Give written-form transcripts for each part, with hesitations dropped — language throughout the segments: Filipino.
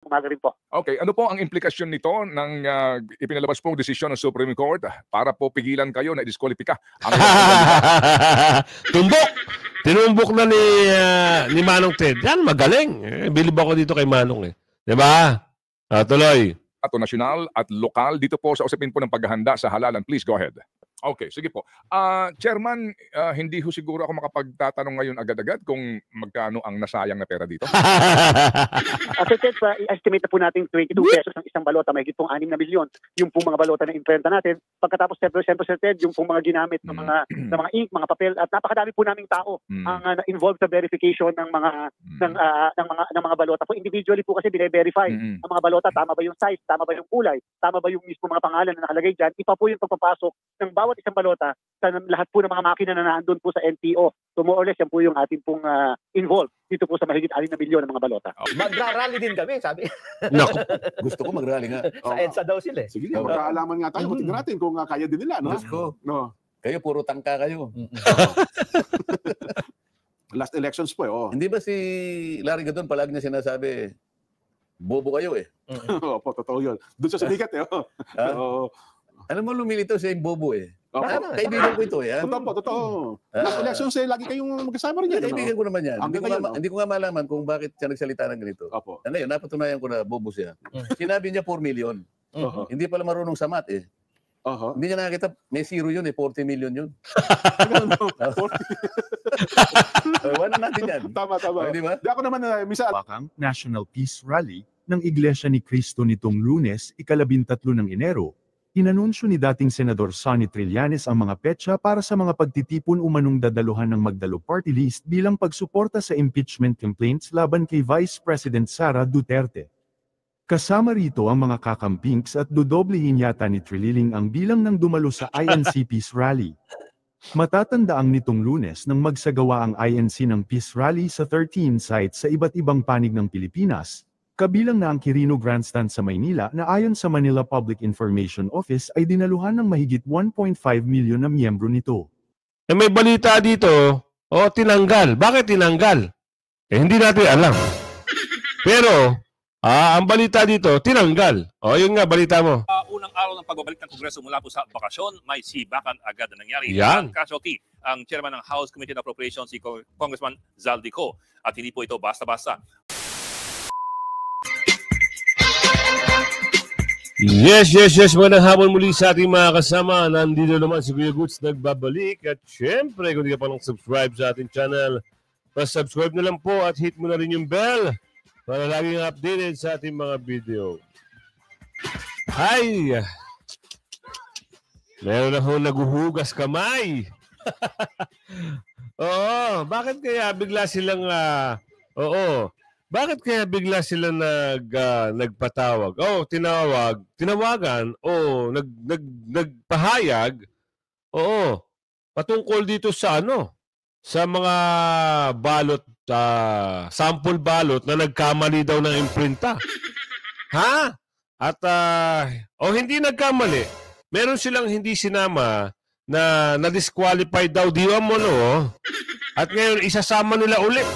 Umaga rin po. Okay, ano po ang implikasyon nito ng ipinalabas pong desisyon ng Supreme Court para po pigilan kayo na diskwalipika? Tumbok! Tinumbok na ni Manong Ted. Yan, magaling. Bilib ako dito kay Manong eh. Diba? Tuloy. Ato nasyonal at lokal dito po sa usapin po ng paghahanda sa halalan. Please go ahead. Okay, sige po. Chairman, hindi ho siguro ako makapagtatanong ngayon agad-agad kung magkano ang nasayang na pera dito. As I said, i-estimate na po natin 22 pesos ang isang balota, may pong 6 na milyon. Yung pong mga balota na imprenta natin. Pagkatapos, siyempre, Ted, yung pong mga ginamit ng mga ink, mga papel, at napakadami po naming tao ang involved sa verification ng mga balota po. Individually po kasi bine-verify ang mga balota, tama ba yung size, tama ba yung kulay, tama ba yung mismo mga pangalan na nakalagay dyan. Ipa po yung pagpapasok ng bawat isang balota sa lahat po ng mga makina na nandun po sa NTO. So more or less, yan po yung ating pong involved dito po sa mahigit 6 na milyon ng mga balota. Magra-rally din kami, sabi. Naku, gusto ko mag-rally nga. Sa EDSA daw sila eh. Sige, magkaalaman nga tayo. Tingnan natin kung kaya din nila, no? No. Kayo, puro tangka kayo. Last elections po, oh. Hindi ba si Larry Gadon palagi niya sinasabi, bobo kayo eh. Opo, totoo yun. Doon sa sumikat eh. Alam mo, lumilito siya yung bobo eh. Kaibigan ko ito eh. Totoo. Last elections eh, lagi kayong magkasama rin yan. Kaibigan ko naman yan. Hindi ko nga malaman kung bakit siya nagsalita ng ganito. Ngayon, napatunayan ko na bobo siya. Sinabi niya 4 million. Hindi pala marunong sa math eh. Hindi niya nakakita, may zero yun eh, 40 million yun. Wala natin yan. Tama. Di ba? Di ako naman, misa... National Peace Rally ng Iglesia ni Cristo nitong Lunes, 13 ng Enero, inanunsyo ni dating Senador Sonny Trillanes ang mga petsa para sa mga pagtitipon umanong dadaluhan ng Magdalo Party List bilang pagsuporta sa impeachment complaints laban kay Vice President Sara Duterte. Kasama rito ang mga kakampings at dodoblihin yata ni Trililing ang bilang ng dumalo sa INC Peace Rally. Matatandaang nitong Lunes nang magsagawa ang INC ng Peace Rally sa 13 sites sa iba't ibang panig ng Pilipinas, kabilang na ang Quirino Grandstand sa Maynila na ayon sa Manila Public Information Office ay dinaluhan ng mahigit 1.5 milyon na miyembro nito. May balita dito, tinanggal. Bakit tinanggal? Hindi natin alam. Pero, ang balita dito, tinanggal. Yun nga, balita mo. Unang araw ng pagbabalik ng Kongreso mula po sa bakasyon, may sibakan agad na nangyari. Yan. Ang casualty, ang chairman ng House Committee on Appropriations, si Congressman Zaldico. At hindi po ito basta-basta. Yes. Magandang hapon muli sa ating mga kasama. Nandito naman si Kuya Goods nagbabalik. At syempre, kung di ka pa lang subscribe sa ating channel, pa-subscribe na lang po at hit mo na rin yung bell para laging updated sa ating mga video. Ay! Meron akong naguhugas kamay. Bakit kaya bigla silang bakit kaya bigla sila nagpatawag? Tinawagan nagpahayag. Patungkol dito sa sa mga balot, sample balot na nagkamali daw ng imprinta. Ha? At hindi nagkamali. Meron silang hindi sinama na na-disqualified daw At ngayon isasama nila ulit.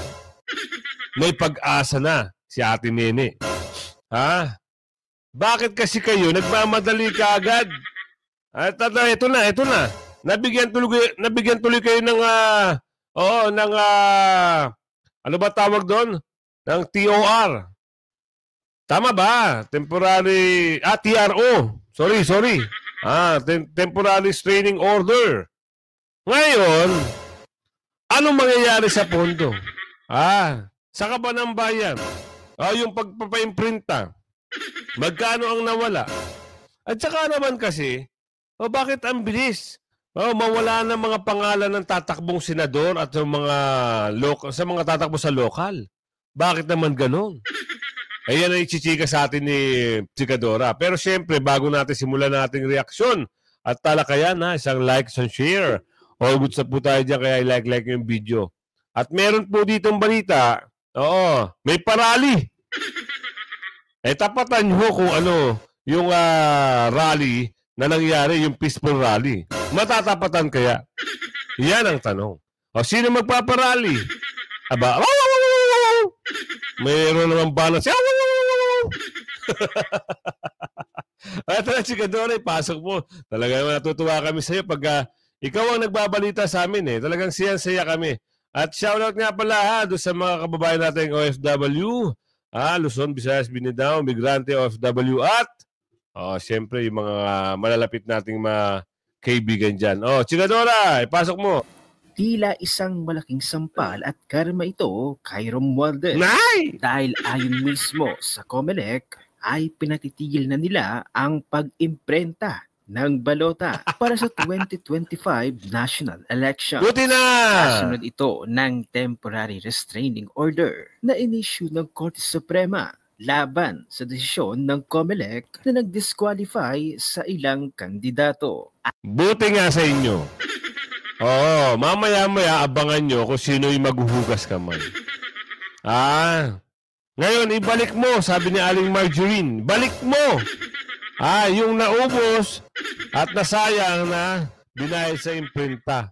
May pag-asa na si Ate Nene. Ha? Bakit kasi kayo nagmamadali ka agad? At ito na. Nabigyan tuloy kayo ng ano ba tawag doon? Ng TOR. Tama ba? Temporary TRO. Sorry. Temporary Restraining Order. Ngayon, anong mangyayari sa pondo? Sa kaban ng bayan, yung pagpapaimprinta, magkano ang nawala? At saka naman kasi, bakit ang bilis? Mawala na mga pangalan ng tatakbong senador at sa mga tatakbo sa lokal. Bakit naman ganon? Ayan ang ichichika sa atin ni Chikadora. Pero siyempre, bago natin simulan nating reaksyon at talakayan, isang like, isang share. All good sa po tayo dyan, kaya like yung video. At meron po ditong balita, may parali. Tapatan nyo kung yung rally na nangyari, yung peaceful rally. Matatapatan kaya? Yan ang tanong. Sino magpaparali? Mayroon naman balance. At Chikadora, pasok mo. Talagang natutuwa kami sa iyo pag ikaw ang nagbabalita sa amin eh. Talagang siya kami. At shoutout nga pala doon sa mga kababayan nating OFW, Luzon, Visayas, Mindanao, migrante OFW at siyempre yung mga malalapit nating mga kaibigan dyan. Chikadora, ipasok mo. Tila isang malaking sampal at karma ito kay Romualdez. Nay! Dahil ayon mismo sa COMELEC ay pinatitigil na nila ang pag-imprenta ng balota para sa 2025 national election. Buti na! Kasunod ito ng temporary restraining order na in-issue ng Korte Suprema laban sa desisyon ng COMELEC na nag-disqualify sa ilang kandidato. Buti nga sa inyo. Oo, mamaya-maya abangan nyo kung sino yung maghuhugas kamay. Ngayon, ibalik mo, sabi ni Aling Marjorie. Balik mo! Yung naubos at nasayang na binayad sa imprinta.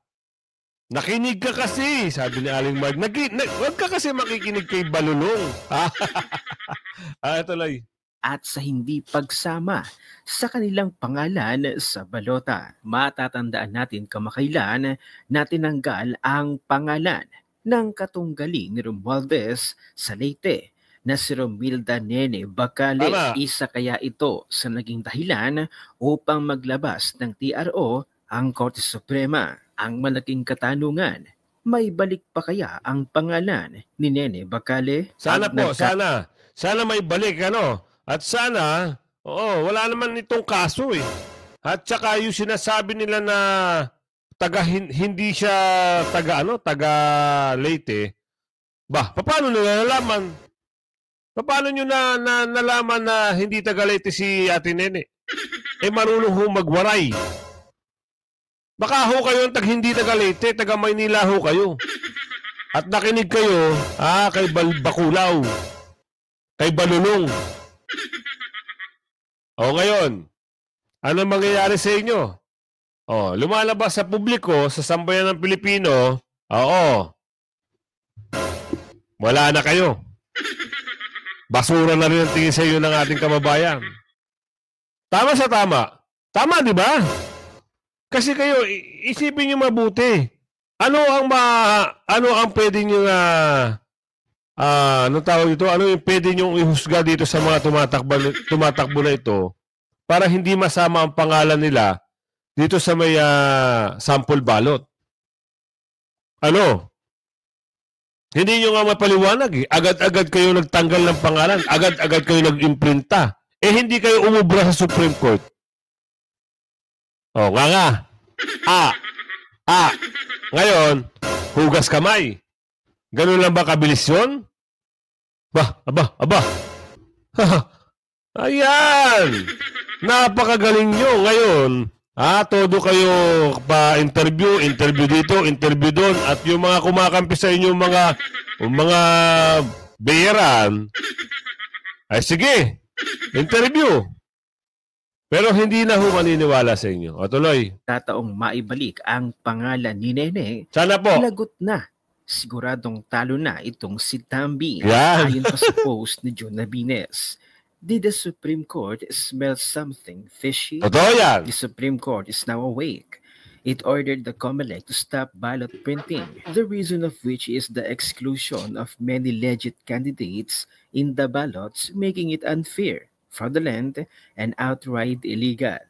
Nakinig ka kasi, sabi ni Aling Marjorie. Huwag ka kasi makikinig kay Balulong. Tuloy. At sa hindi pagsama sa kanilang pangalan sa balota. Matatandaan natin kamakailan na tinanggal ang pangalan ng katunggaling ni Romualdez sa Leyte na si Romilda Nene Bacale. Tama. Isa kaya ito sa naging dahilan upang maglabas ng TRO ang Korte Suprema. Ang malaking katanungan, may balik pa kaya ang pangalan ni Nene Bacale? Sana po, sana. Sana may balik, At sana, wala naman itong kaso eh. At saka yung sinasabi nila na hindi siya taga Leyte. Paano nila nalaman? Paano nyo nalaman na hindi taga Leyte si Ate Nene? Marunong ho magwaray. Baka ho kayo hindi taga Leyte, taga Maynila ho kayo. At nakinig kayo kay Bakulaw, kay Balulong. Ngayon, ano mangyayari sa inyo? Lumalabas sa publiko, sa sambayan ng Pilipino, wala na kayo. Basura na rin ang tingin sa inyo ng ating kababayan. Tama sa tama. Tama, di ba? Kasi kayo, isipin nyo mabuti. Ano ang pwede nyo ano tawag ito? Ano yung pwede nyo ihusga dito sa mga tumatakbo na ito para hindi masama ang pangalan nila dito sa may sample ballot? Hindi nyo nga mapaliwanag eh. Agad-agad kayo nagtanggal ng pangalan. Agad-agad kayo nag-imprinta. Hindi kayo umubra sa Supreme Court. Nga. Ngayon, hugas kamay. Ganun lang ba kabilis yun? Aba. Ayan! Napakagaling nyo ngayon. Todo kayo pa-interview dito, interview doon. At yung mga kumakampi sa inyo, mga bayaran, sige, interview. Pero hindi na maniniwala sa inyo. Tuloy. Tataong maibalik ang pangalan ni Nene. Sana po. Lagot na. Siguradong talo na itong si Tambi. Yan. Ayon pa sa post ni John Nabines. Did the Supreme Court smell something fishy? Totoo yan. The Supreme Court is now awake. It ordered the COMELEC to stop ballot printing, the reason of which is the exclusion of many legit candidates in the ballots, making it unfair, fraudulent, and outright illegal.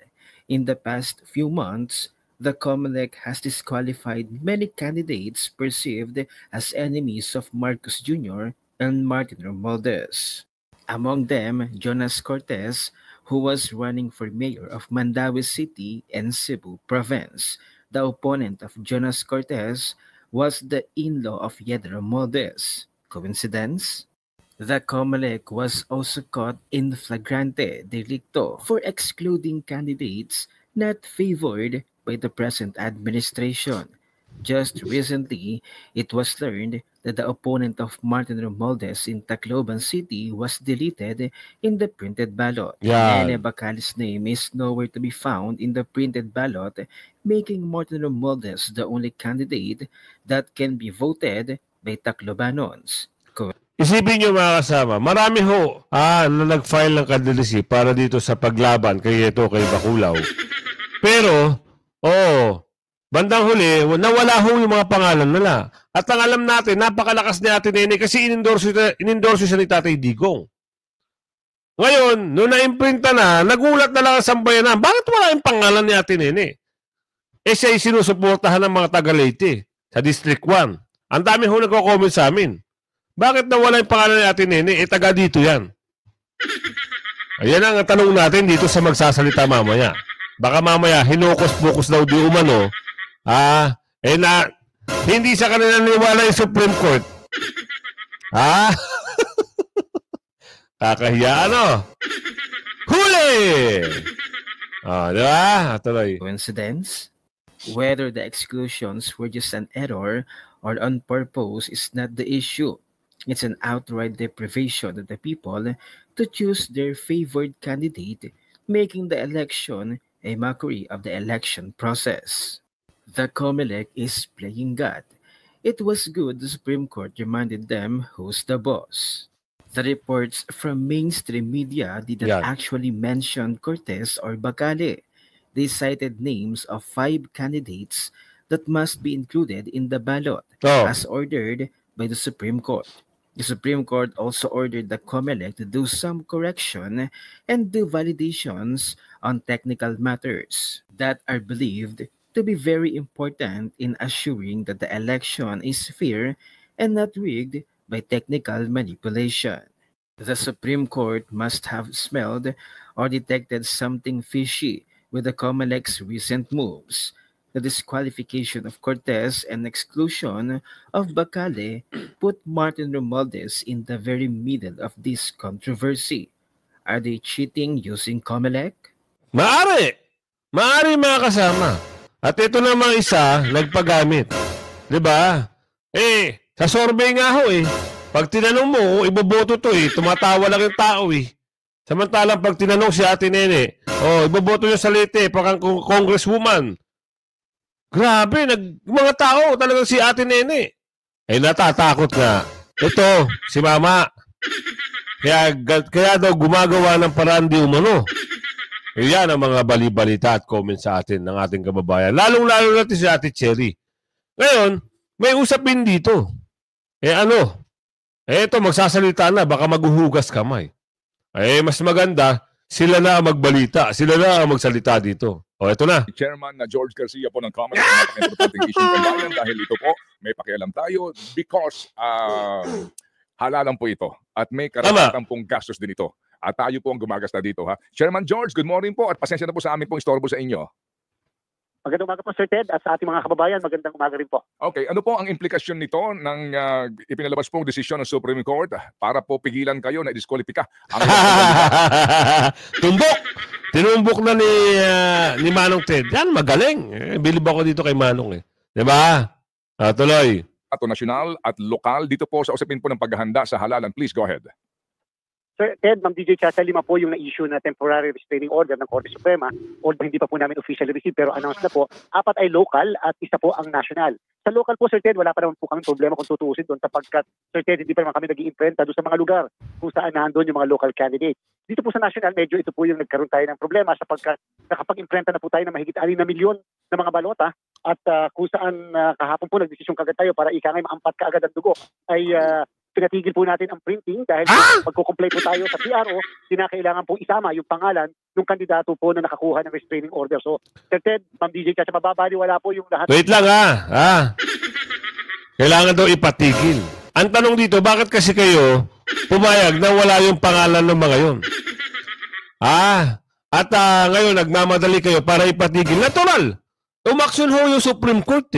In the past few months, the COMELEC has disqualified many candidates perceived as enemies of Marcos Jr. and Martin Romualdez. Among them, Jonas Cortez, who was running for mayor of Mandaue City and Cebu Province. The opponent of Jonas Cortez was the in-law of Yedra Romualdez. Coincidence? The COMELEC was also caught in flagrante delicto for excluding candidates not favored by the present administration. Just recently, it was learned that the opponent of Martin Romualdez in Tacloban City was deleted in the printed ballot. Nene Bacale's name is nowhere to be found in the printed ballot, making Martin Romualdez the only candidate that can be voted by Taclobanons. Isipin nyo mga kasama, marami ho na nag-file ng candidacy para dito sa paglaban kay Baculaw. Pero, bandang huli, nawala ho yung mga pangalan nila. At ang alam natin, napakalakas ni Ate Nene kasi inendorso siya ni Tatay Digong. Ngayon, nung na-imprinta na, nagulat na lang ang sambayanan. Bakit wala yung pangalan ni Ate Nene? Siya ay sinusuportahan ng mga taga-Leyte sa District 1. Ang dami ho nagko-comment sa amin. Bakit nawala yung pangalan ni Ate Nene? Taga dito yan. Ayan ang tanong natin dito sa magsasalita mamaya. Baka mamaya, hinukos-bukos daw di umano. Hindi sa kanila naniwala yung Supreme Court. Kakahiya, ano? Huli! Diba? Tuloy. Coincidence? Whether the exclusions were just an error or on purpose is not the issue. It's an outright deprivation of the people to choose their favored candidate, making the election a mockery of the election process. The COMELEC is playing God. It was good the Supreme Court reminded them who's the boss. The reports from mainstream media did not actually mention Cortez or Bacale. They cited names of 5 candidates that must be included in the ballot as ordered by the Supreme Court. The Supreme Court also ordered the COMELEC to do some correction and do validations on technical matters that are believed to be very important in assuring that the election is fair and not rigged by technical manipulation. The Supreme Court must have smelled or detected something fishy with the COMELEC's recent moves. The disqualification of Cortez and exclusion of Bacale put Martin Romualdez in the very middle of this controversy. Are they cheating using COMELEC? Maari! Maari mga kasama. At ito namang isa, nagpagamit. Diba? Sa survey nga ho pag tinanong mo, iboboto to tumatawa lang yung tao Samantalang pag tinanong si Ate Nene, iboboto niya sa Leyte, pag congresswoman. Grabe, mga tao, talagang si Ate Nene. Natatakot nga. Ito, si Mama. Kaya daw gumagawa ng paraan di umano. Yan ang mga bali-balita at comment sa atin ng ating kababayan. Lalong-lalo natin si Ate Cherry. Ngayon, may usapin dito. Ito, magsasalita na, baka maghuhugas kamay. Mas maganda, sila na ang magbalita. Sila na ang magsalita dito. Ito na. Chairman na George Garcia po ng Commerce ng importanteng issue ng bayan dahil ito po, may pakialam tayo because halalan po ito at may karapatan pong gastos din ito. At tayo po ang gumagasta dito, ha? Chairman George, good morning po at pasensya na po sa amin pong istorbo sa inyo. Magandang umaga po, Sir Ted, at sa ating mga kababayan, magandang umaga rin po. Okay, ano po ang implikasyon nito ng ipinalabas pong desisyon ng Supreme Court para po pigilan kayo na i-disqualify? Tumbok! Tinumbok na ni Manong Ted. Yan, magaling. Bilib ako dito kay Manong Diba? Tuloy. Ato nasyonal at lokal dito po sa usapin po ng paghahanda sa halalan. Please go ahead. Sir Ted, Ma'am DJ Chacha, 5 po yung na-issue na temporary restraining order ng Korte Suprema. Although hindi pa po namin officially received pero announced na po. 4 ay local at 1 po ang national. Sa local po, Sir Ted, wala pa naman po kami problema kung tutuusin doon sapagkat, Sir Ted, hindi pa naman kami nag-i-imprenta doon sa mga lugar kung saan nandun yung mga local candidates. Dito po sa national, medyo ito po yung nagkaroon tayo ng problema sapagkat nakapag-imprenta na po tayo ng mahigit 6 na milyon na mga balota at kung saan kahapon po nagdesisyon kagad tayo para ika ngay maampat kaagad ang dugo ay pinatigil po natin ang printing dahil magkukomplay po tayo sa PRO, kinakailangan pong isama yung pangalan ng kandidato po na nakakuha ng restraining order. So, Sir Ted, Ma'am DJ, kasi mababaliwala po yung lahat. Wait lang Kailangan daw ipatigil. Ang tanong dito, bakit kasi kayo pumayag na wala yung pangalan ng mga yun? At ngayon nagmamadali kayo para ipatigil. Natural! Umaksyon ho yung Supreme Court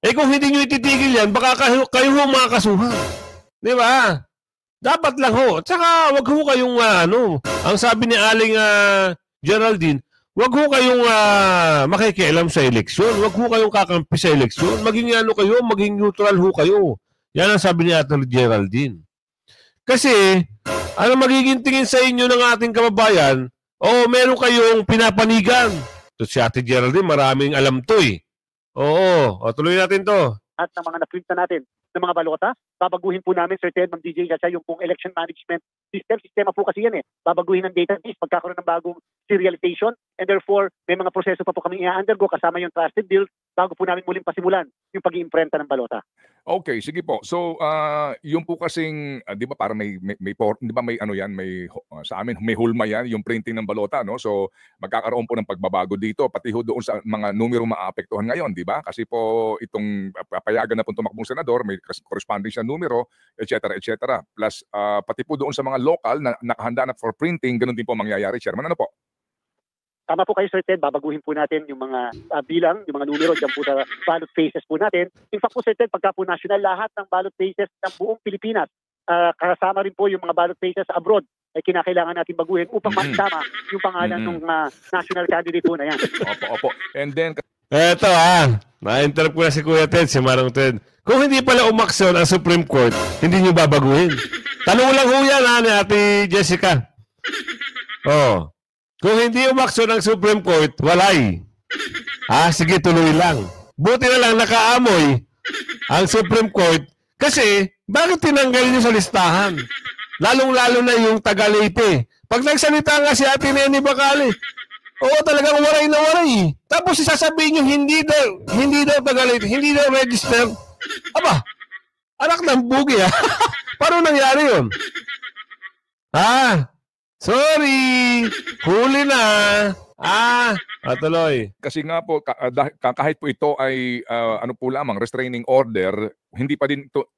kung hindi nyo ititigil yan, baka kayo ho makakasuhan. Di ba? Dapat lang ho. Tsaka wag ho kayong ang sabi ni Aling Geraldine, wag ho kayong makikialam sa eleksyon. Wag ho kayong kakampi sa eleksyon. Maging kayo, maging neutral ho kayo. Yan ang sabi ni Ate Geraldine. Kasi, ano magiging tingin sa inyo ng ating kababayan, meron kayong pinapanigan. So, si Ate Geraldine, maraming alam to Oo. Tuloy natin to. At ng mga na-print na natin ng mga balota. Babaguhin po namin, Sir Ted, Ma'am DJ, kasi yung pong election management sistema po kasi yan eh. Babaguhin ang database, pagkakaroon ng bagong serialization, and therefore, may mga proseso pa po kami i-undergo kasama yung trusted build bago po namin muling pasimulan yung pag-iimprenta ng balota. Okay, sige po. So, yung po kasing, 'di ba, para may 'di ba may ano 'yan, may sa amin may hulma 'yan, yung printing ng balota, no? So, magkakaroon po ng pagbabago dito pati ho doon sa mga numero maaapektuhan ngayon, 'di ba? Kasi po itong papayagan na po tumakbong senador, may corresponding sa numero, etc., etc. Plus pati po doon sa mga local na nakahanda na for printing, ganun din po mangyayari, Chairman. Ano po? Tama po kayo, Sir Ted. Babaguhin po natin yung mga bilang, yung mga numero dyan po sa ballot phases po natin. In fact po, Sir Ted, pagka po national, lahat ng ballot phases ng buong Pilipinas, kasama rin po yung mga ballot phases abroad, ay kinakailangan natin baguhin upang makasama yung pangalan ng national candidate po na yan. Opo. And then, Eto na-interrupt ko na si Kuya Ted, si Manong Ted. Kung hindi pala umaksyon ang Supreme Court, hindi nyo babaguhin. Tanong lang ho yan, ni Ate Jessica. Oh. Kung hindi umaksyon ang Supreme Court, walay. Sige, tuloy lang. Buti na lang nakaamoy ang Supreme Court kasi bakit tinanggal niyo sa listahan? Lalong-lalo na yung taga Leyte. Pag nagsalita nga si Ate Nene Bacali, oo, talagang waray na waray. Tapos sasabihin niyo hindi daw taga Leyte, hindi daw register. Aba, anak ng bugi ha. Paano nangyari yun? Sorry! Huli na! Tuloy. kasi nga po, kahit po ito ay ano po lamang, restraining order, hindi pa din ito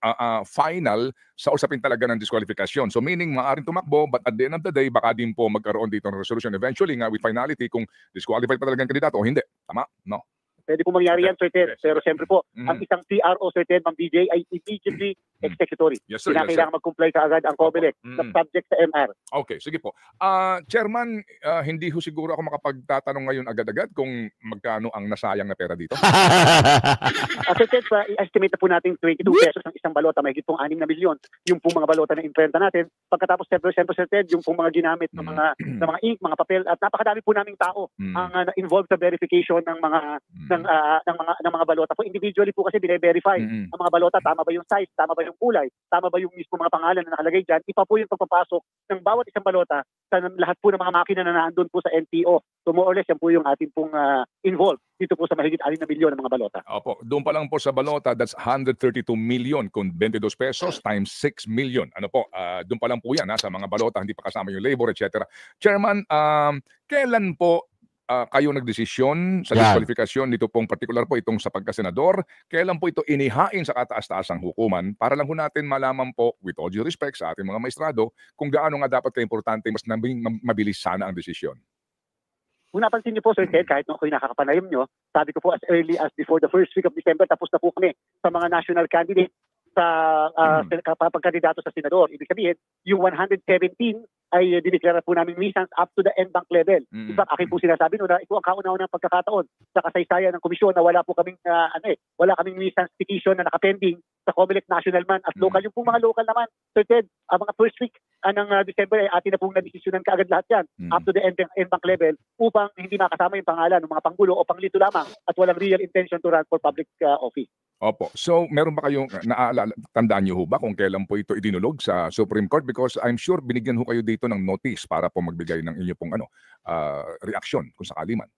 final sa usapin talaga ng disqualification. So meaning, maaaring tumakbo, but at the end of the day, baka din po magkaroon dito ng resolution eventually nga with finality kung disqualified pa talaga ang kandidato o hindi. Tama? No? Pwede po mangyari yan, Sir Ted. Pero siyempre po, ang isang PRO, Sir Ted, Ma'am DJ, ay immediately executory. Yes, sir. Kailangan mag-comply kaagad ang COMELEC na subject sa MR. Okay, sige po. Chairman, hindi ho siguro ako makapagtatanong ngayon agad-agad kung magkano ang nasayang na pera dito. Sir Ted, i-estimate na po natin 22 pesos ang isang balota, may higit pong 6 na milyon. Yung pong mga balota na imprenta natin. Pagkatapos, siyempre, Sir Ted, yung pong mga ginamit ng mga ink, mga papel, at napakadami po naming tao ang involved sa verification ng mga balota po. Individually po kasi bine-verify ang mga balota, tama ba yung size, tama ba yung kulay, tama ba yung mismo mga pangalan na nakalagay dyan. Ipa po yung pagpapasok ng bawat isang balota sa lahat po ng mga makina na naandun po sa NTO. So more or less, yan po yung ating pong involved dito po sa mahigit 6 na milyon ng mga balota. Opo, doon pa lang po sa balota, that's 132 million kung 22 pesos times 6 million. Ano po, doon pa lang po yan sa mga balota, hindi pa kasama yung labor, etc. Chairman, kailan po kayo nagdesisyon sa disqualification dito pong particular po itong sa pagkasenador? Kailan po ito inihain sa kataas-taasang hukuman para lang ho natin malaman po, with all due respect sa ating mga maestrado, kung gaano nga dapat ka-importante mas mabilis sana ang desisyon? Kung napansin niyo po, Sir Ted, kahit nung ako'y nakakapanayam nyo, sabi ko po as early as before the first week of December, tapos na po kami sa mga national candidates sa pagkandidato sa senador. Ibig sabihin, yung 117 ay dineklara po namin nuisance up to the NBank level. In fact, akin po sinasabi na ito ang kauna-unang pagkakataon sa kasaysayan ng komisyon na wala po kaming wala kaming nuisance petition na nakapending sa COMELEC national man at local. Yung pong mga local naman, Sir Ted, mga first week ng December ay atin na pong nadesisyonan kaagad lahat yan up to the NBank level upang hindi makasama yung pangalan ng mga panggulo o panglito lamang at walang real intention to run for public office. Opo. So, meron ba kayong tandaan niyo ho ba kung kailan po ito idinulog sa Supreme Court? Because I'm sure binigyan ho kayo dito ng notice para po magbigay ng inyo pong reaksyon kung sakali man.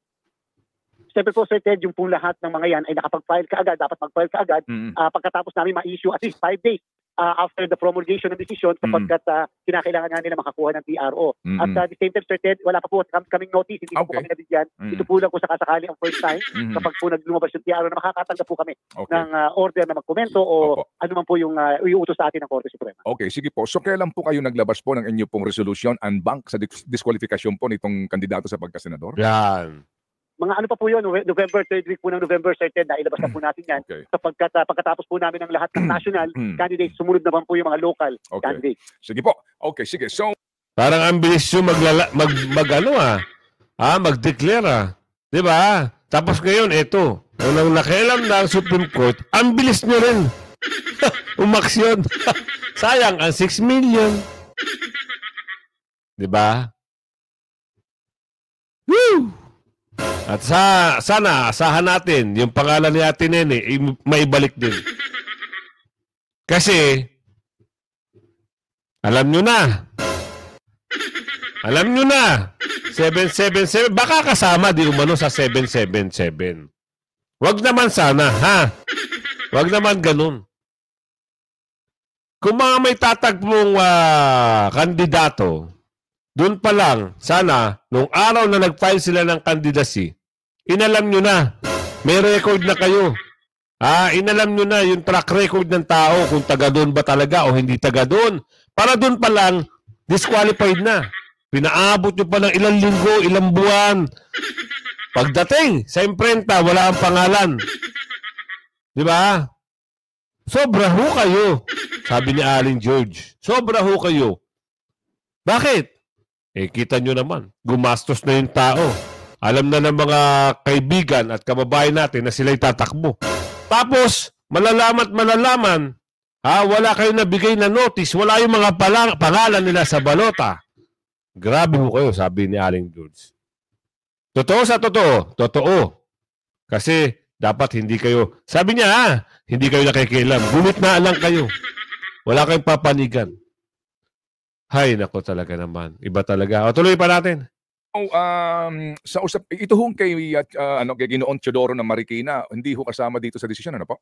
Siyempre po, Sir Ted, yung pong lahat ng mga yan ay nakapag-file kaagad, dapat mag-file kaagad pagkatapos namin ma-issue at least 5 days after the promulgation ng decision sapagkat kinakailangan nga nila makakuha ng PRO. At the same time, Sir Ted, wala pa po kaming notice, hindi po kami nabigyan. Ito po lang po sa kasakali ang first time kapag po lumabas yung PRO na makakatanggap po kami ng order na magkomento o ano man po yung iuutos sa atin ng Korte Suprema. Okay, sige po. So kailan po kayo naglabas po ng inyo pong resolution and bank sa disqualification po nitong kandidato sa pagkasenador? Yan. Mga ano pa po yun, November, 3rd week po ng November, Sir Ted, nailabas na po natin yan. Sapagkat pagkatapos po namin ng lahat ng national candidates, sumunod naman po yung mga local candidates. Sige po. Okay, sige. So, parang ang bilis yung mag-declare Di ba? Tapos ngayon, eto. Unang nakialam na ang Supreme Court, ang bilis nyo rin. Umaksyon. Sayang, ang 6 million. Di ba? Woo! At sana, asahan natin, yung pangalan ni Ate Nene, maibalik din. Kasi, alam nyo na. Alam nyo na. 777. Baka kasama di umano sa 777. Wag naman sana, ha? Wag naman ganun. Kung mga may tatagpong kandidato, doon pa lang, sana, nung araw na nag-file sila ng candidacy, inalam nyo na. May record na kayo. Inalam nyo na yung track record ng tao kung taga doon ba talaga o hindi taga doon. Para doon pa lang, disqualified na. Pinaabot nyo pa ng ilang linggo, ilang buwan. Pagdating sa imprenta, wala ang pangalan. Di ba? Sobra ho kayo. Sabi ni Aling George. Sobra ho kayo. Bakit? Kita nyo naman. Gumastos na yung tao. Alam na ng mga kaibigan at kababayan natin na sila'y tatakbo. Tapos, malalaman, wala kayo nabigay na notice, wala yung mga pangalan nila sa balota. Grabe ho kayo, sabi ni Aling George. Totoo sa totoo. Totoo. Kasi, dapat hindi kayo, sabi niya hindi kayo nakikialam. Gulit na lang kayo. Wala kayong papanigan. Hay, nako talaga naman. Iba talaga. O, tuloy pa natin. Ito hong kay Ginoong Teodoro ng Marikina, hindi ho kasama dito sa desisyon, ano po?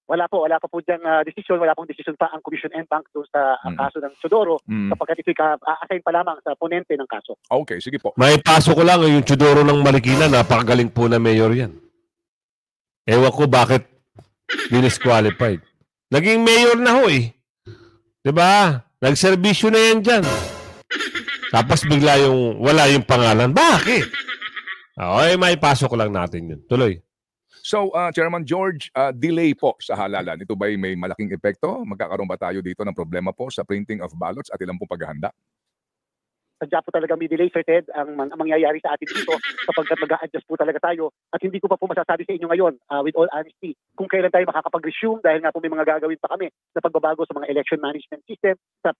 Wala pa po diyang desisyon, wala pong desisyon pa ang Commission and Bank doon sa kaso ng Teodoro kapag ito'y assign pa lamang sa ponente ng kaso. Okay, sige po. May paso ko lang yung Teodoro ng Marikina, napakagaling po na mayor yan. Ewan ko bakit dinisqualified. Naging mayor na ho eh. Diba? Nagserbisyo na yan dyan. Tapos bigla wala yung pangalan. Bakit? May pasok lang natin yun. Tuloy. So, Chairman George, delay po sa halalan. Ito ba'y may malaking epekto? Magkakaroon ba tayo dito ng problema po sa printing of ballots at ilang pong paghahanda? Sadya po talaga may delay, Sir Ted, ang mangyayari sa atin dito kapag mag-a-adjust po talaga tayo. At hindi ko pa po masasabi sa inyo ngayon, with all honesty, kung kailan tayo makakapag-resume dahil nga po may mga gagawin pa kami na pagbabago sa mga election management system, sa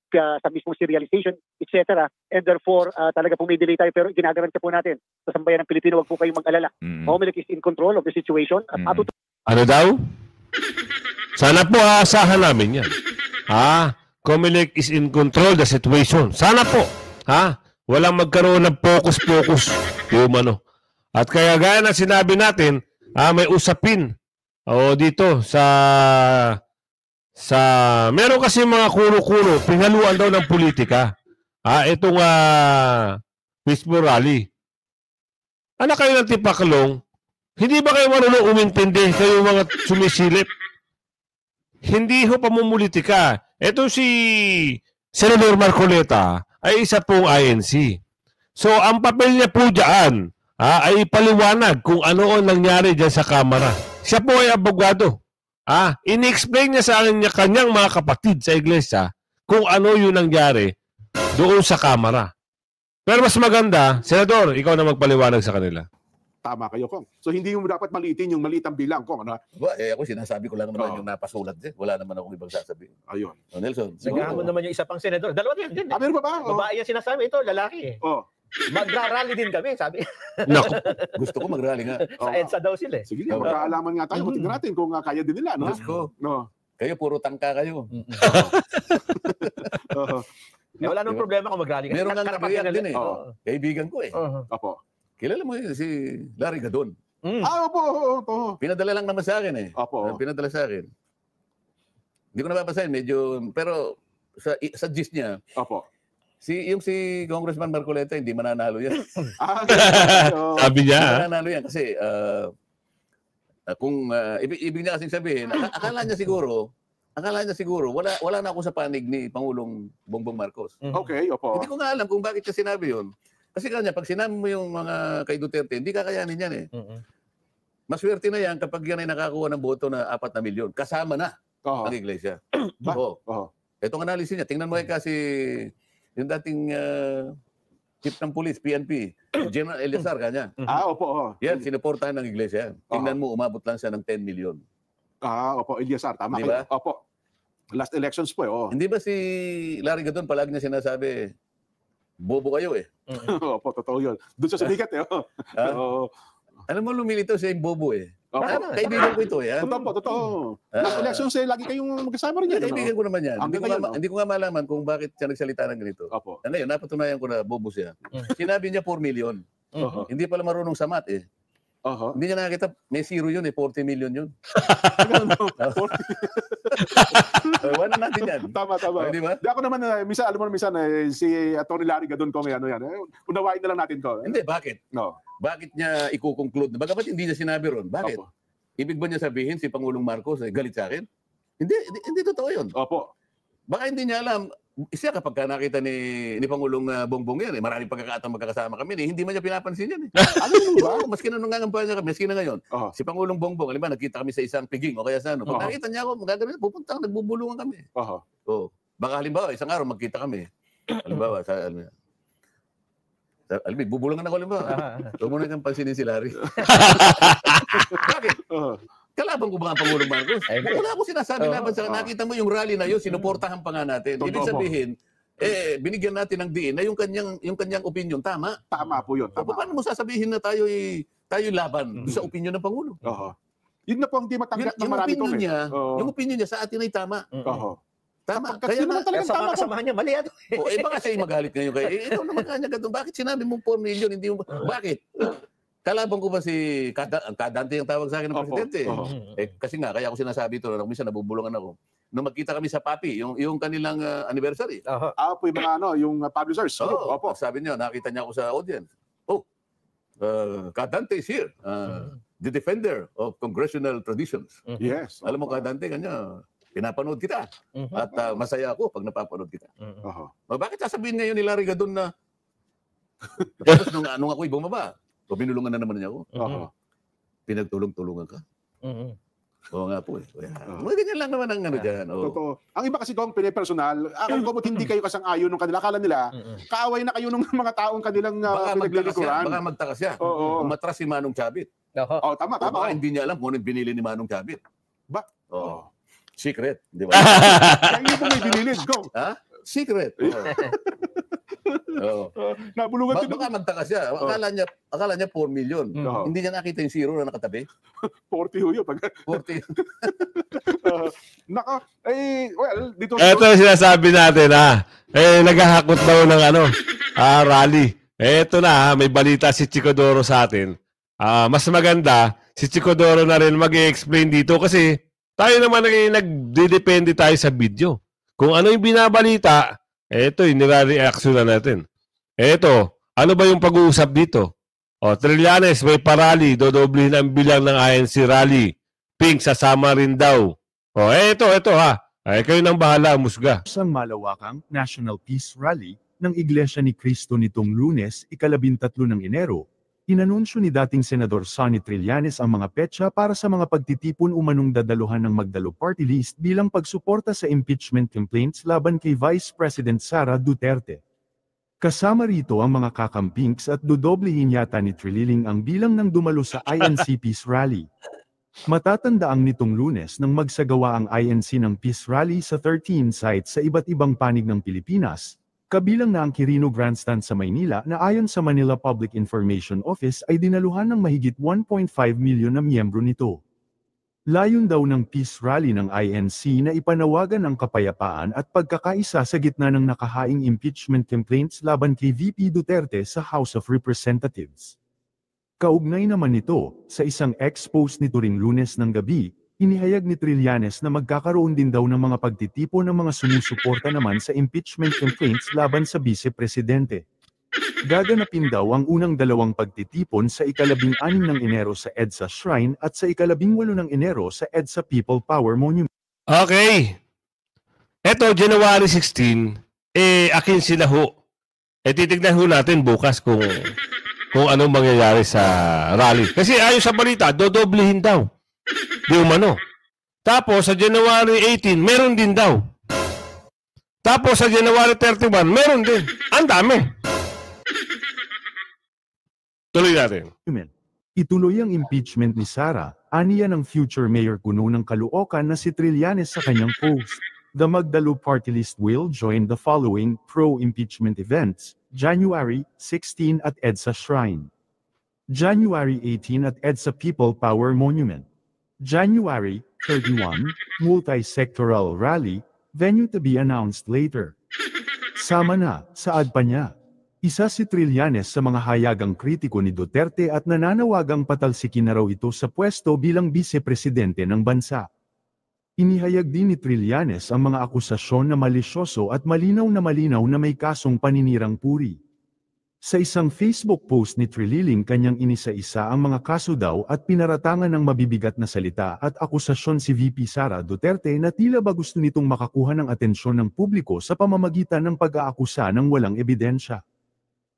mismong serialization, etc. And therefore, talaga po may delay tayo pero ginagaranti po natin sa sambayan ng Pilipino, wag po kayong mag-alala. Comelec is in control of the situation. At ano daw? Sana po aasahan namin yan. Comelec is in control of the situation. Sana po. Walang magkaroon ng focus-focus. At kaya gaya na sinabi natin, may usapin dito sa meron kasi mga kulo-kulo, pinaluan daw ng politika. Itong peaceful rally. Anak kayo ng tipaklong, hindi ba kayo marunong umintindi kayo mga sumisilip? Hindi ho pamumulitika. Ito si Senador Marcoleta ay isa pong INC. So, ang papel niya po dyan ay paliwanag kung ano ang nangyari dyan sa Kamara. Siya po ay abogado. Ini-explain niya sa kanyang mga kapatid sa iglesia kung ano yung nangyari doon sa Kamara. Pero mas maganda, Senador, ikaw na magpaliwanag sa kanila. Tama kayo, Kong. So hindi mo dapat maliitin yung maliit ang bilang, Kong. Ano? Ako sinasabi ko lang naman yung napasulat din. Wala naman akong ibang sasabihin. Ayun. Nelson. Naghahamon naman yung isa pang senador. Dalawa din. Meron pa ba? Babae yan sinasabi. Ito, lalaki eh. Magra-rally din kami, sabi. Naku. Gusto ko mag-rally nga. Sa EDSA daw sila eh. Sige, magkaalaman nga tayo. Tingnan natin kung kaya din nila. No? Gusto ko. Kayo, puro tangka kayo. Wala nang problema kung mag-rally. Meron nga nag-react din eh. Kaibigan ko eh. Opo. Kilala mo yun, si Larry Gadon. Opo. Pinadala lang naman sa akin eh. Opo. Pinadala sa akin. Hindi ko nababasahin, medyo, pero sa gist niya, opo. Yung si Congressman Marcoleta, hindi mananalo yan. Sabi niya. Hindi mananalo yan kasi kung ibig niya kasing sabihin, akala niya siguro, wala na ako sa panig ni Pangulong Bongbong Marcos. Okay, opo. Hindi ko nga alam kung bakit siya sinabi yun. Kasi kanya, pag sinabi mo yung mga kay Duterte, hindi kakayanin yan eh. Maswerte na yan kapag yan ay nakakuha ng boto na 4 na milyon. Kasama na ang iglesia. Itong analysis niya, tingnan mo kasi yung dating chief ng police, PNP, General Eliazar kanya. Opo. Yan, sinuportahan ng iglesia. Tingnan mo, umabot lang siya ng 10 milyon. Opo, Eliazar, tama diba? kayo. Opo. Last elections po Hindi ba si Larry Gadon palagi niya sinasabi, bobo kayo eh. Opo, totoo yun. Doon sa sumikat eh. Alam mo, lumilitaw siya yung bobo eh. Opo. Kaibigan ko ito eh. Totoo po, totoo. Last elections lagi kayong magkasama rin yan. Kaibigan ko naman yan. Hindi ko nga malaman kung bakit siya nagsalita ng ganito. Opo. Ngayon, napatunayan ko na bobo siya. Sinabi niya 4 million. Hindi pala marunong sa math eh. Hindi niya nakakita, may zero yun eh, 40 million yun. Wala natin yan. Tama. Di ba? Di ako naman, minsan, alam mo minsan, si Atty. Larry Gadon ko may ano yan. Unawain na lang natin to. Hindi, bakit? No. Bakit niya i-conclude? Bagamat hindi niya sinabi ron? Bakit? Opo. Ibig ba niya sabihin si Pangulong Marcos ay galit sa akin? Hindi totoo yun. Opo. Baka hindi niya alam. Siya kapag nakita ni Pangulong Bongbong yan, maraming pagkakataon magkakasama kami, hindi man niya pinapansin yan. Alam mo ba? Maski na nung niya kami, maski na ngayon, si Pangulong Bongbong, alam ba, nagkita kami sa isang piging o kaya sa ano. Pag nakita niya ako, magagawin, pupunta, nagbubulungan kami. Baka halimbawa, isang araw magkita kami. Halimbawa, bubulungan ako halimbawa. Huwag mo na kang pansinin si Larry. Bakit? Kalaban ko ba ang Pangulong Marcos? Wala akong sinasabi laban sa nakita mo yung rally na yun, sinuportahan pa nga natin. Ibig sabihin, binigyan natin ng diin na yung kanyang opinion tama. Tama po yun. Tama. Paano mo sasabihin na tayo laban sa opinion ng Pangulo? Yun na po ang di matanggap ng marami kong yung opinion niya sa atin ay tama. Tama. Kaya naman talagang tama. Kasamahan niya, mali ano. Baka siya magalit ngayon kayo. Ikaw naman kanya ganun. Bakit sinabi mo 4 million? Hindi mo, bakit? Kalaban ko ba si Kadante yung tawag sa akin ng presidente? Kasi nga, kaya ako sinasabi ito, minsan nabubulungan ako. Nung magkita kami sa Papi, yung kanilang anniversary. Po yung mga yung publishers. Opo. Sabi niya, nakita niya ako sa audience. Kadante is here. The defender of congressional traditions. Yes. Alam mo, Kadante, kanya, pinapanood kita. At masaya ako pag napapanood kita. Bakit sasabihin ngayon ni Larry Gadon na tapos nung ako'y bumaba, o binulungan na naman niya ako. Pinagtulong-tulungan ka. Oo nga po eh. Mga ganyan lang naman ang ano dyan. Totoo. Ang iba kasi kung pinipersonal, akala ko hindi kayo kasang-ayon ng kanila. Akala nila, kaaway na kayo ng mga taong kanilang pinaglilikuran. Baka magtakas siya. Umatras si Manong Chabit. Tama. Baka hindi niya alam kung ano binili ni Manong Chabit. Secret. Di ba? Kaya po may binilid. Go. Secret. Nabulungan baka magtakas siya. Akala niya 4 million. Hindi niya nakita yung zero na nakatabi. 40 ho yun. 40. Dito. Ito yung sinasabi natin naghahakot daw ng rally. Ito na may balita si Chico Doro sa atin. Mas maganda si Chico Doro na rin mag-i-explain dito kasi tayo naman nagdidepende tayo sa video. Kung ano yung binabalita, ito yung nire-reaction na natin. Ito, ano ba yung pag-uusap dito? Trillanes may parally, dodoblihin ang bilang ng INC rally. Pink, sasama rin daw. Ito ha. Kayo nang bahala, musga. Isang malawakang National Peace Rally ng Iglesia ni Cristo nitong Lunes, 13 ng Enero, inanunsyo ni dating Senador Sonny Trillanes ang mga petsa para sa mga pagtitipon umanong dadaluhan ng Magdalo Party List bilang pagsuporta sa impeachment complaints laban kay Vice President Sara Duterte. Kasama rito ang mga kakampings at dodoblehin yata ni Trililing ang bilang ng dumalo sa INC Peace Rally. Matatandaang nitong Lunes nang magsagawa ang INC ng Peace Rally sa 13 sites sa iba't ibang panig ng Pilipinas, kabilang na ang Quirino Grandstand sa Maynila na ayon sa Manila Public Information Office ay dinaluhan ng mahigit 1.5 milyon na miyembro nito. Layon daw ng Peace Rally ng INC na ipanawagan ang kapayapaan at pagkakaisa sa gitna ng nakahaing impeachment complaints laban kay VP Duterte sa House of Representatives. Kaugnay naman nito, sa isang ex-post nito ring Lunes ng gabi, inihayag ni Trillanes na magkakaroon din daw ng mga pagtitipon ng mga sumusuporta naman sa impeachment complaints laban sa Vice-Presidente. Gaganapin daw ang unang 2 pagtitipon sa 16 ng Enero sa EDSA Shrine at sa 18 ng Enero sa EDSA People Power Monument. Okay. Eto, January 16, akin sila ho. Titignan ho natin bukas kung anong mangyayari sa rally. Kasi ayon sa balita, dodoblehin daw. Di umano. Tapos sa January 18, meron din daw. Tapos sa January 31, meron din. Ang dami. Tuloy natin. Ituloy ang impeachment ni Sara, aniya ng future mayor kuno ng Caloocan na si Trillanes sa kanyang post. The Magdalo Party List will join the following pro-impeachment events, January 16 at EDSA Shrine. January 18 at EDSA People Power Monument. January 31, multi-sectoral rally, venue to be announced later. Sama na, saad pa niya. Isa si Trillanes sa mga hayagang kritiko ni Duterte at nananawagang patalsikin na raw ito sa pwesto bilang vice-presidente ng bansa. Inihayag din ni Trillanes ang mga akusasyon na malisyoso at malinaw na may kasong paninirang puri. Sa isang Facebook post ni Trililing kanyang inisa-isa ang mga kaso daw at pinaratangan ng mabibigat na salita at akusasyon si VP Sara Duterte na tila ba gusto nitong makakuha ng atensyon ng publiko sa pamamagitan ng pag-aakusa ng walang ebidensya.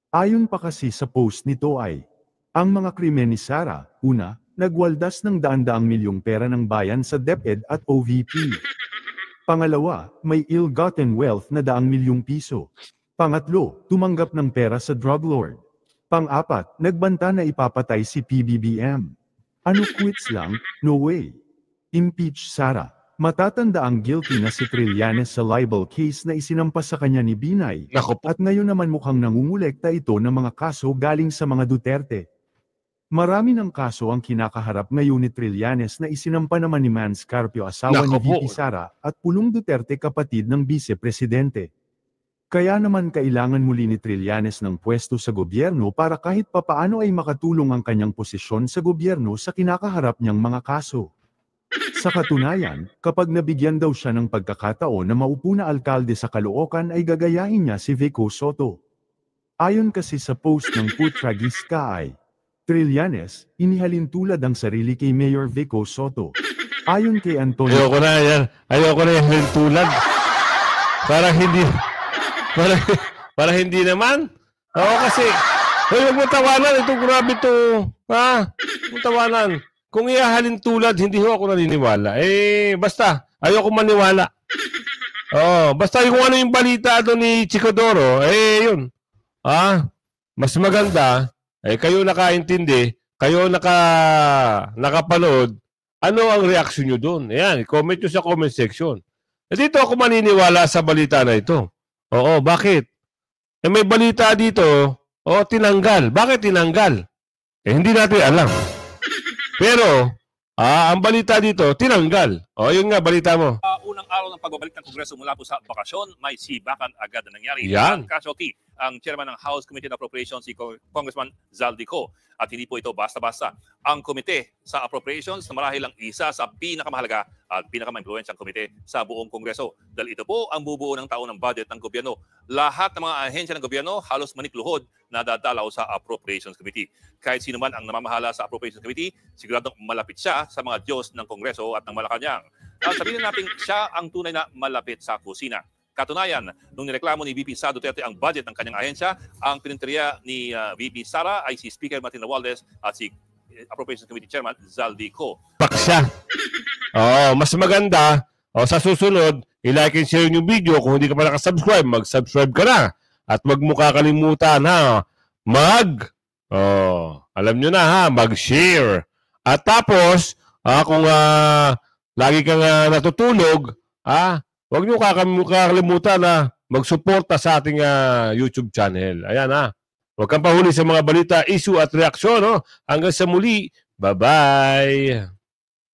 Ayon pa kasi sa post nito ay, ang mga krimen ni Sara, una, nagwaldas ng daan-daang milyong pera ng bayan sa DepEd at OVP. Pangalawa, may ill-gotten wealth na daang milyong piso. Pangatlo, tumanggap ng pera sa drug lord. Pang-apat, nagbanta na ipapatay si PBBM. Ano quits lang? No way. Impeach Sara. Matatanda ang guilty na si Trillanes sa libel case na isinampas sa kanya ni Binay. At ngayon naman mukhang nangungulekta ito ng mga kaso galing sa mga Duterte. Marami ng kaso ang kinakaharap ngayon ni Trillanes na isinampa naman ni Mans Carpio asawa ni VP Sara at Pulong Duterte kapatid ng vice-presidente. Kaya naman kailangan muli ni Trillanes ng pwesto sa gobyerno para kahit papaano ay makatulong ang kanyang posisyon sa gobyerno sa kinakaharap niyang mga kaso. Sa katunayan, kapag nabigyan daw siya ng pagkakataon na maupo na alkalde sa Caloocan ay gagayahin niya si Vico Soto. Ayon kasi sa post ng Putragista ay, Trillanes, inihalin tulad ang sarili kay Mayor Vico Soto. Ayon kay Antonio... Ayoko na yan tulad. Para hindi naman. Oo kasi, huwag mo tawanan. Ito grabe ito. Ha? Huwag mo tawanan. Kung ihahalin tulad, hindi ho ako naniniwala. Basta, ayoko maniwala. Basta yung ano yung balita doon ni Chicodoro, yun. Mas maganda, kayo nakaintindi, kayo nakapanood, ano ang reaksyon nyo doon? Ayan, comment nyo sa comment section. Dito ako maniniwala sa balita na ito. Oo, bakit? May balita dito, tinanggal. Bakit tinanggal? Hindi natin alam. Pero, ang balita dito, tinanggal. Yun nga, balita mo. Unang araw ng pagbabalik ng Kongreso mula po sa bakasyon, may sibakan agad na nangyari. Yan. Ang casualty, ang chairman ng House Committee on Appropriations, si Congressman Zaldico. At hindi po ito basta-basta. Ang komite sa appropriations na marahil ang isa sa pinakamahalaga at pinakama-impluwensyang komite sa buong Kongreso. Dahil ito po ang bubuo ng taon ng budget ng gobyerno. Lahat ng mga ahensya ng gobyerno halos manikluhod na dadalaw sa Appropriations Committee. Kahit sino man ang namamahala sa Appropriations Committee, siguradong malapit siya sa mga Diyos ng Kongreso at ng Malacanang. At sabihin natin siya ang tunay na malapit sa kusina. Katunayan, nung nireklamo ni VP Sara Duterte ang budget ng kanyang ahensya, ang pininteriya ni VP Sara ay si Speaker Martin Romualdez at si Appropriations Committee Chairman Zaldico. Paksya. Mas maganda, sa susunod, i-like and share yung video. Kung hindi ka pa nakasubscribe, mag-subscribe ka na. At wag mo kakalimutan, alam nyo na, mag-share. At tapos, kung lagi kang natutulog, huwag niyo kakalimutan na magsuporta sa ating YouTube channel. Ayan Huwag kang pahuli sa mga balita, issue at reaksyon. Hanggang sa muli. Bye-bye.